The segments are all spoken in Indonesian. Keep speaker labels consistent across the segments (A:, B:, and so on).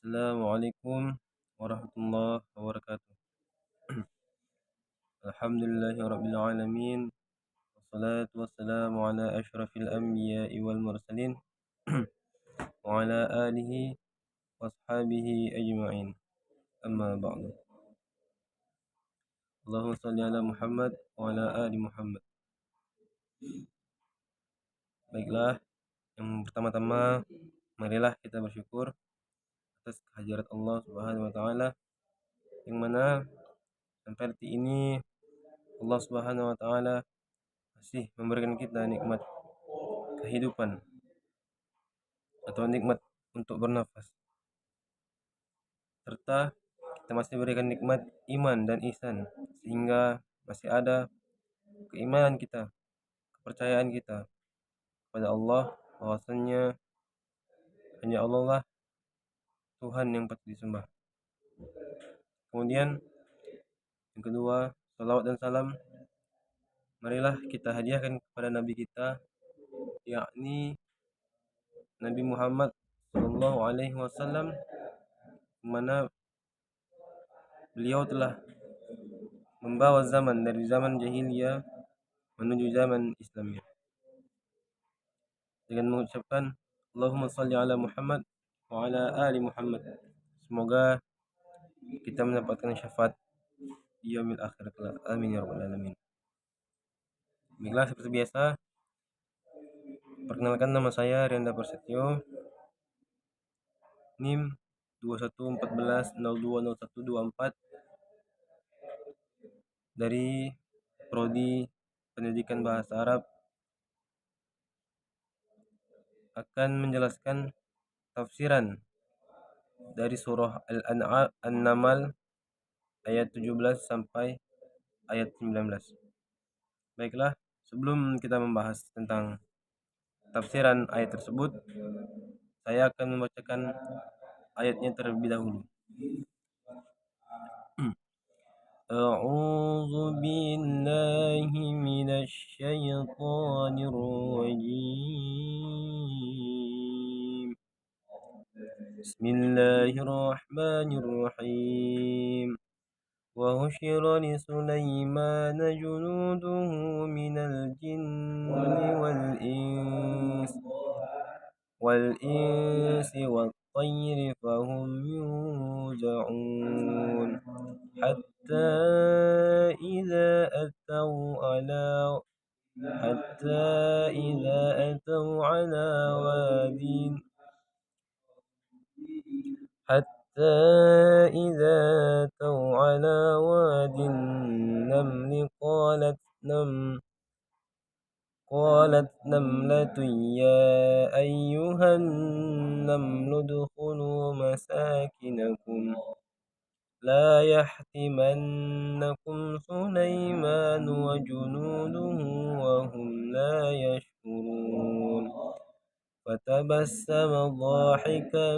A: Assalamualaikum warahmatullahi wabarakatuh. Alhamdulillahirabbil alamin. Wassalatu wassalamu ala asyrafil anbiya'i wal mursalin wa ala alihi washabihi ajma'in. Amma ba'du. Allahumma shalli ala Muhammad wa ala ali Muhammad. Baiklah, yang pertama-tama marilah kita bersyukur atas kehadirat Allah Subhanahu wa taala yang mana sampai detik ini Allah Subhanahu wa taala masih memberikan kita nikmat kehidupan atau nikmat untuk bernafas, serta kita masih berikan nikmat iman dan ihsan, sehingga masih ada keimanan kita, kepercayaan kita kepada Allah, bahwasannya hanya Allah lah Tuhan yang patut disembah. Kemudian yang kedua, salawat dan salam marilah kita hadiahkan kepada Nabi kita, yakni Nabi Muhammad Shallallahu Alaihi Wasallam, mana beliau telah membawa zaman dari zaman jahiliyah menuju zaman Islamiyah dengan mengucapkan Allahumma salli ala Muhammad wa ala ali Muhammad. Semoga kita mendapatkan syafaat di yaumil akhir kelak. Amin ya rabbal alamin. Baiklah, seperti biasa, perkenalkan, nama saya Rianda Prasetyo, NIM 2114020124 dari Prodi Pendidikan Bahasa Arab, akan menjelaskan tafsiran dari surah An-Naml ayat 17 sampai ayat 19. Baiklah, sebelum kita membahas tentang tafsiran ayat tersebut, saya akan membacakan ayatnya terlebih dahulu. A'udzu billahi minasy syaithanir rajim. Bismillahirrahmanirrahim. Wa husyira li Sulaimana junuduhu minal jinni wal insi wat tayri fahum yuzaun hatta idza atau ala wadin حتى إذا أتوا على واد النمل قالت نملة يا أيها النمل ادخلوا مساكنكم لا يحطمنكم سليمان وجنوده وهم لا يشعرون فتبسم ضاحكا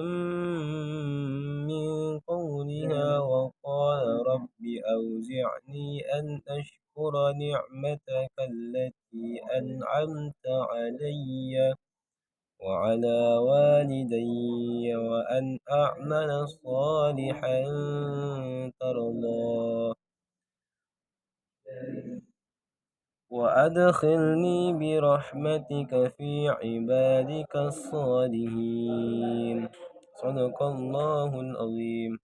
A: من قولها وقال رب أوزعني أن أشكر نعمتك التي أنعمت علي وعلى والدي وأن أعمل صالحا ترضاه وأدخلني برحمتك في عبادك الصالحين. Sadaqallahul azim.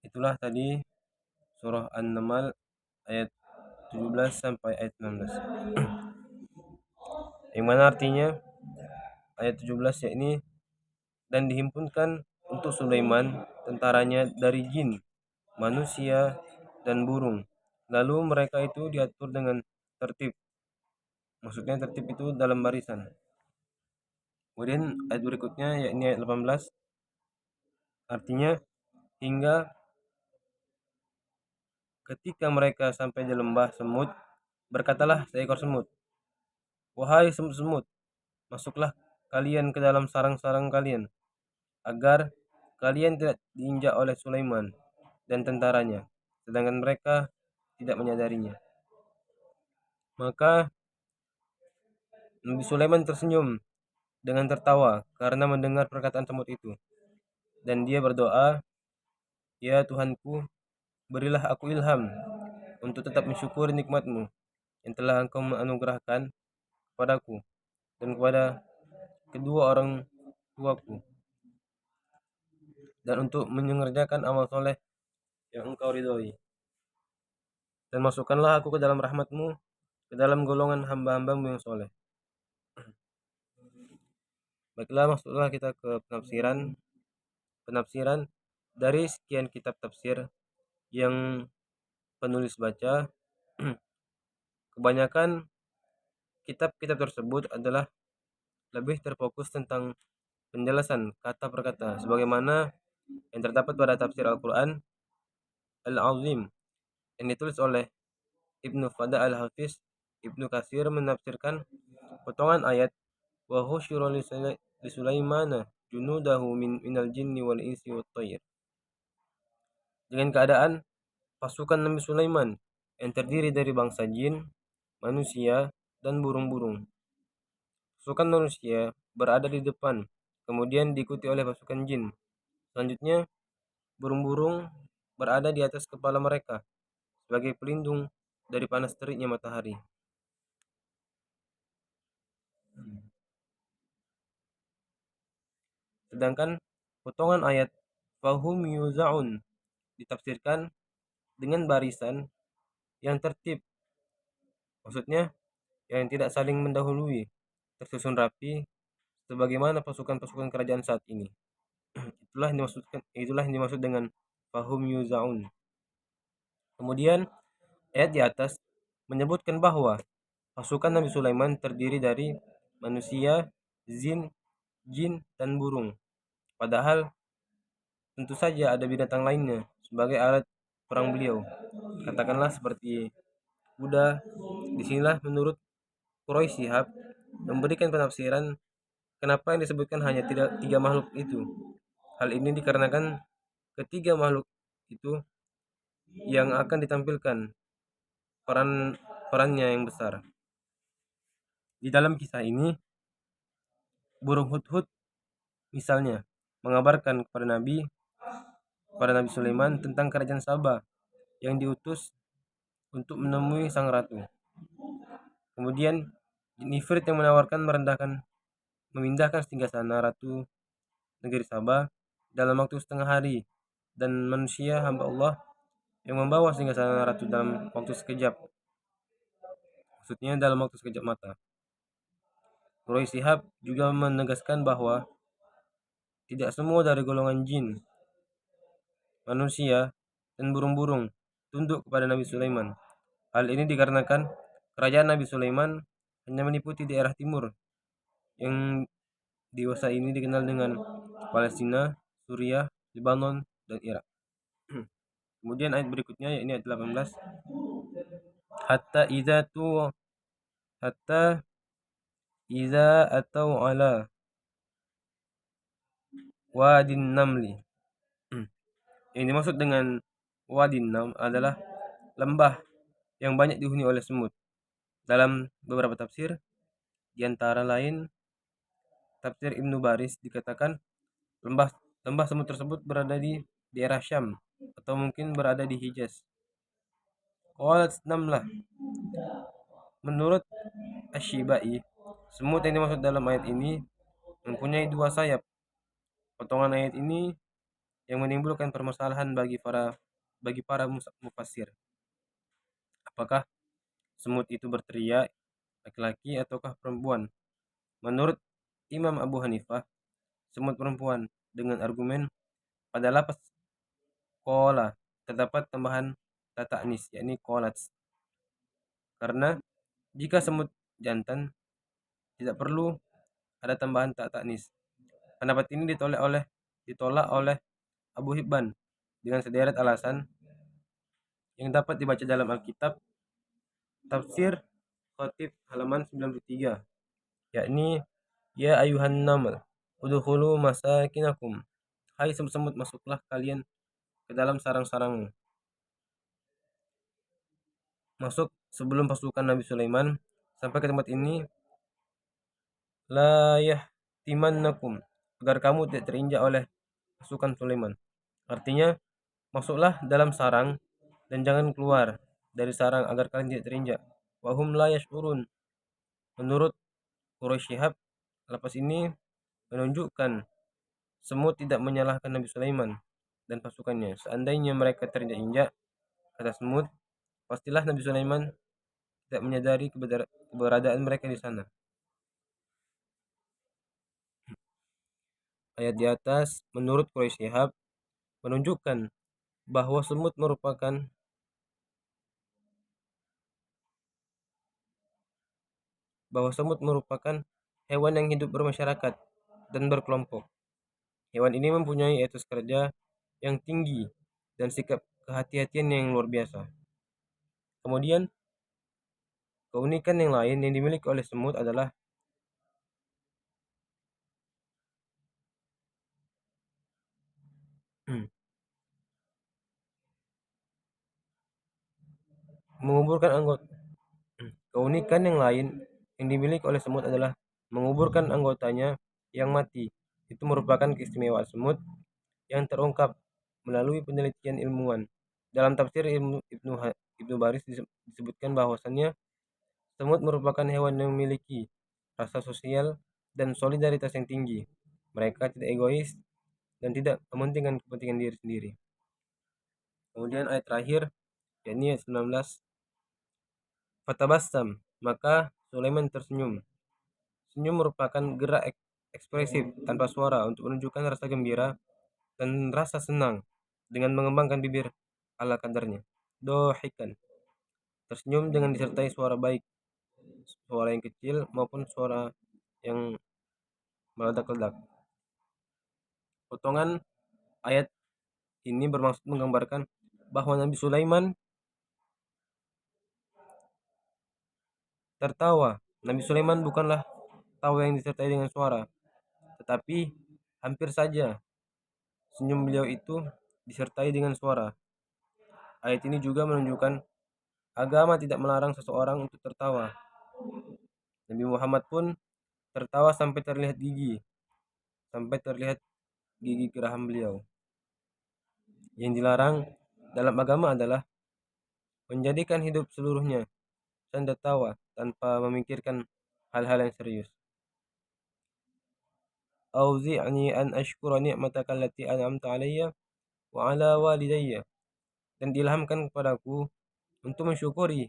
A: Itulah tadi surah An-Naml ayat 17 sampai ayat 19. Yang mana artinya ayat 17 yakni, dan dihimpunkan untuk Sulaiman tentaranya dari jin, manusia, dan burung. Lalu mereka itu diatur dengan tertib. Maksudnya tertib itu dalam barisan. Kemudian ayat berikutnya yakni ayat 18, artinya hingga ketika mereka sampai di lembah semut, berkatalah seekor semut, wahai semut-semut, masuklah kalian ke dalam sarang-sarang kalian, agar kalian tidak diinjak oleh Sulaiman dan tentaranya, sedangkan mereka tidak menyadarinya. Maka Nabi Sulaiman tersenyum dengan tertawa karena mendengar perkataan semut itu. Dan dia berdoa, "Ya Tuhanku, berilah aku ilham untuk tetap mensyukuri nikmat-Mu yang telah Engkau menganugerahkan kepadaku dan kepada kedua orang tuaku, dan untuk mengerjakan amal soleh yang Engkau ridhoi. Dan masukkanlah aku ke dalam rahmat-Mu, ke dalam golongan hamba-hamba-Mu yang soleh." Baiklah, masuklah kita ke penafsiran dari sekian kitab tafsir yang penulis baca. Kebanyakan kitab-kitab tersebut adalah lebih terfokus tentang penjelasan kata per kata, sebagaimana yang terdapat pada tafsir Al-Quran Al-Azim yang ditulis oleh Ibnu Fada Al-Hafiz. Ibnu Katsir menafsirkan potongan ayat wa husyira li Sulaimana junudahu minal jinni wal insi wat thair, dengan keadaan pasukan Nabi Sulaiman yang terdiri dari bangsa jin, manusia, dan burung-burung. Pasukan manusia berada di depan, kemudian diikuti oleh pasukan jin. Selanjutnya, burung-burung berada di atas kepala mereka sebagai pelindung dari panas teriknya matahari. Sedangkan potongan ayat fahum yuzaun ditafsirkan dengan barisan yang tertib, maksudnya yang tidak saling mendahului, tersusun rapi sebagaimana pasukan-pasukan kerajaan saat ini. Itulah yang dimaksud dengan fahum yuzaun. Kemudian ayat di atas menyebutkan bahwa pasukan Nabi Sulaiman terdiri dari manusia, jin, dan burung. Padahal tentu saja ada binatang lainnya sebagai alat perang beliau. Katakanlah seperti kuda. Disinilah menurut Quraisy Shihab memberikan penafsiran kenapa yang disebutkan hanya tiga makhluk itu. Hal ini dikarenakan ketiga makhluk itu yang akan ditampilkan perannya yang besar. Di dalam kisah ini, burung hudhud misalnya mengabarkan kepada Nabi Sulaiman tentang kerajaan Sabah yang diutus untuk menemui sang ratu. Kemudian jin ifrit yang menawarkan memindahkan singgasana ratu negeri Sabah dalam waktu setengah hari, dan manusia hamba Allah yang membawa singgasana ratu dalam waktu sekejap, maksudnya dalam waktu sekejap mata. Quraisy Shihab juga menegaskan bahwa tidak semua dari golongan jin, manusia, dan burung-burung tunduk kepada Nabi Sulaiman. Hal ini dikarenakan kerajaan Nabi Sulaiman hanya meliputi daerah timur yang dewasa ini dikenal dengan Palestina, Suriah, Lebanon, dan Irak. Kemudian ayat berikutnya, yakni ayat 18. Hatta idza atau ala wadin namli. Yang dimaksud dengan wadin nam adalah lembah yang banyak dihuni oleh semut. Dalam beberapa tafsir, di antara lain tafsir Ibnu Baris, dikatakan lembah semut tersebut berada di daerah Syam atau mungkin berada di Hijaz. Qalat namlah. Menurut Asy-Syibai, semut yang dimaksud dalam ayat ini mempunyai dua sayap. Potongan ayat ini yang menimbulkan permasalahan bagi para mufassir. Apakah semut itu berteriak laki-laki ataukah perempuan? Menurut Imam Abu Hanifah, semut perempuan, dengan argumen pada lafaz qala terdapat tambahan ta ta'nis, yakni qalats. Karena jika semut jantan tidak perlu ada tambahan ta ta'nis. Pendapat ini ditolak oleh Abu Hibban dengan sederet alasan yang dapat dibaca dalam Alkitab Tafsir Khatib halaman 93, yakni ya ayuhan namal udkhulu masakinakum, hai semut-semut, masuklah kalian ke dalam sarang-sarangmu. Masuk sebelum pasukan Nabi Sulaiman sampai ke tempat ini. La timannakum, agar kamu tidak terinjak oleh pasukan Sulaiman. Artinya, masuklah dalam sarang dan jangan keluar dari sarang agar kalian tidak terinjak. Wahum la yash'urun. Menurut Quraisy Shihab, lapas ini menunjukkan semut tidak menyalahkan Nabi Sulaiman dan pasukannya. Seandainya mereka terinjak-injak, kata semut, pastilah Nabi Sulaiman tidak menyadari keberadaan mereka di sana. Ayat di atas, menurut Quraisy Shihab, menunjukkan bahwa semut merupakan hewan yang hidup bermasyarakat dan berkelompok. Hewan ini mempunyai etos kerja yang tinggi dan sikap kehati-hatian yang luar biasa. Kemudian, keunikan yang lain yang dimiliki oleh semut adalah menguburkan anggota. Keunikan yang lain yang dimiliki oleh semut adalah menguburkan anggotanya yang mati. Itu merupakan keistimewaan semut yang terungkap melalui penelitian ilmuwan. Dalam tafsir Ibnu Baris disebutkan bahwasannya semut merupakan hewan yang memiliki rasa sosial dan solidaritas yang tinggi. Mereka tidak egois dan tidak mementingkan kepentingan diri sendiri. Kemudian ayat terakhir, yakni ayat 19, Fatabassam, maka Sulaiman tersenyum. Senyum merupakan gerak ekspresif tanpa suara untuk menunjukkan rasa gembira dan rasa senang dengan mengembangkan bibir ala kadarnya. Dohikan, tersenyum dengan disertai suara baik, suara yang kecil maupun suara yang meledak-ledak. Potongan ayat ini bermaksud menggambarkan bahwa Nabi Sulaiman tertawa. Nabi Sulaiman bukanlah tawa yang disertai dengan suara, tetapi hampir saja senyum beliau itu disertai dengan suara. Ayat ini juga menunjukkan agama tidak melarang seseorang untuk tertawa. Nabi Muhammad pun tertawa sampai terlihat gigi geraham beliau. Yang dilarang dalam agama adalah menjadikan hidup seluruhnya canda tawa tanpa memikirkan hal-hal yang serius. Auzi'ni an ashkura ni'mataka allati an'amta 'alayya wa 'ala walidayya. Dan diilhamkan kepadaku untuk mensyukuri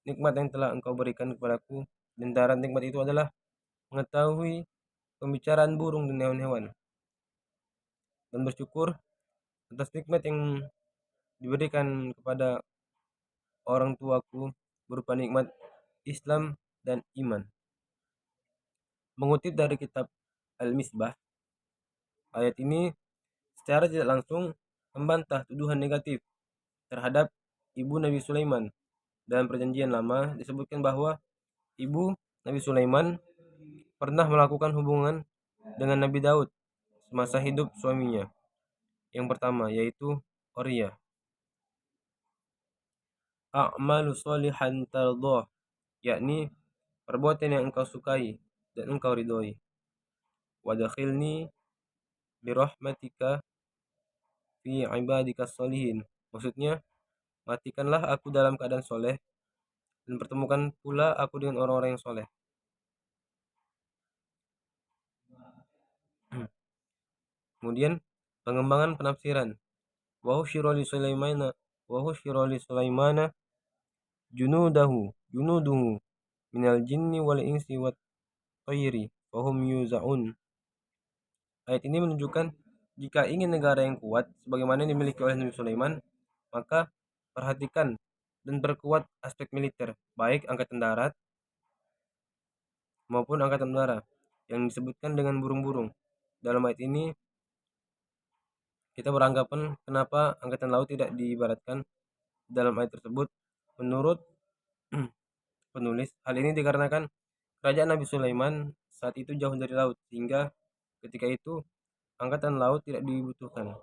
A: nikmat yang telah engkau berikan kepadaku, dan antara nikmat itu adalah mengetahui pembicaraan burung dan hewan-hewan, dan bersyukur atas nikmat yang diberikan kepada orang tuaku berupa nikmat Islam dan iman. Mengutip dari kitab Al-Misbah, ayat ini secara tidak langsung membantah tuduhan negatif terhadap ibu Nabi Sulaiman. Dalam perjanjian lama disebutkan bahwa ibu Nabi Sulaiman pernah melakukan hubungan dengan Nabi Daud semasa hidup suaminya yang pertama, yaitu Oria. A'malu sholihan tardoh, yakni perbuatan yang engkau sukai dan engkau ridhoi. Wadakhilni birahmatika fi ibadika sholihin. Maksudnya, matikanlah aku dalam keadaan soleh dan pertemukan pula aku dengan orang-orang yang soleh. Kemudian pengembangan penafsiran. Wa husyira li Sulaimana junuduhu minal jinni wal insi wat tayri fahum yuzaun. Ayat ini menunjukkan jika ingin negara yang kuat sebagaimana yang dimiliki oleh Nabi Sulaiman, maka perhatikan dan perkuat aspek militer, baik angkatan darat maupun angkatan udara yang disebutkan dengan burung-burung. Dalam ayat ini kita beranggapan kenapa angkatan laut tidak diibaratkan dalam ayat tersebut. Menurut penulis, hal ini dikarenakan kerajaan Nabi Sulaiman saat itu jauh dari laut, sehingga ketika itu angkatan laut tidak dibutuhkan.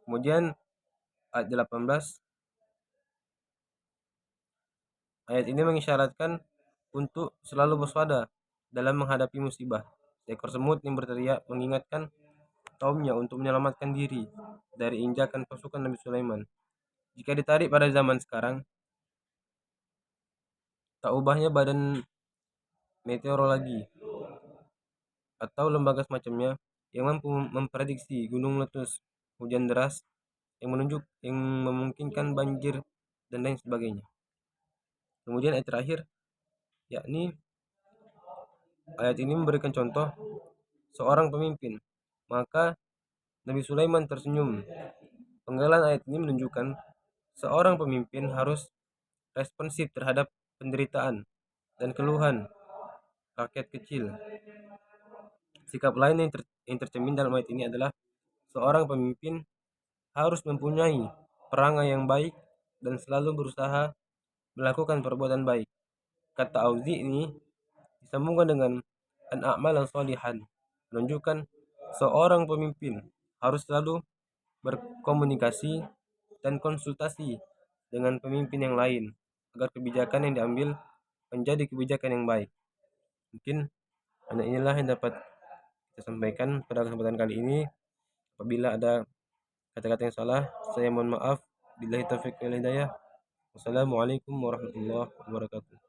A: Kemudian ayat 18, ayat ini mengisyaratkan untuk selalu waspada dalam menghadapi musibah, Seekor semut yang berteriak mengingatkan kaumnya untuk menyelamatkan diri dari injakan pasukan Nabi Sulaiman. Jika ditarik pada zaman sekarang, tak ubahnya badan meteorologi atau lembaga semacamnya yang mampu memprediksi gunung meletus, hujan deras yang memungkinkan banjir dan lain sebagainya. Kemudian ayat terakhir, yakni ayat ini memberikan contoh seorang pemimpin. Maka Nabi Sulaiman tersenyum. Penggalan ayat ini menunjukkan seorang pemimpin harus responsif terhadap penderitaan dan keluhan rakyat kecil. Sikap lain yang tercermin dalam ayat ini adalah seorang pemimpin harus mempunyai perangai yang baik dan selalu berusaha melakukan perbuatan baik. Kata Auzi ini disambungkan dengan an-a'mal sholihan, menunjukkan seorang pemimpin harus selalu berkomunikasi dan konsultasi dengan pemimpin yang lain agar kebijakan yang diambil menjadi kebijakan yang baik. Mungkin hanya inilah yang dapat saya sampaikan pada kesempatan kali ini. Apabila ada kata-kata yang salah, saya mohon maaf. Billahi taufiq wal hidayah. Wassalamualaikum warahmatullahi wabarakatuh.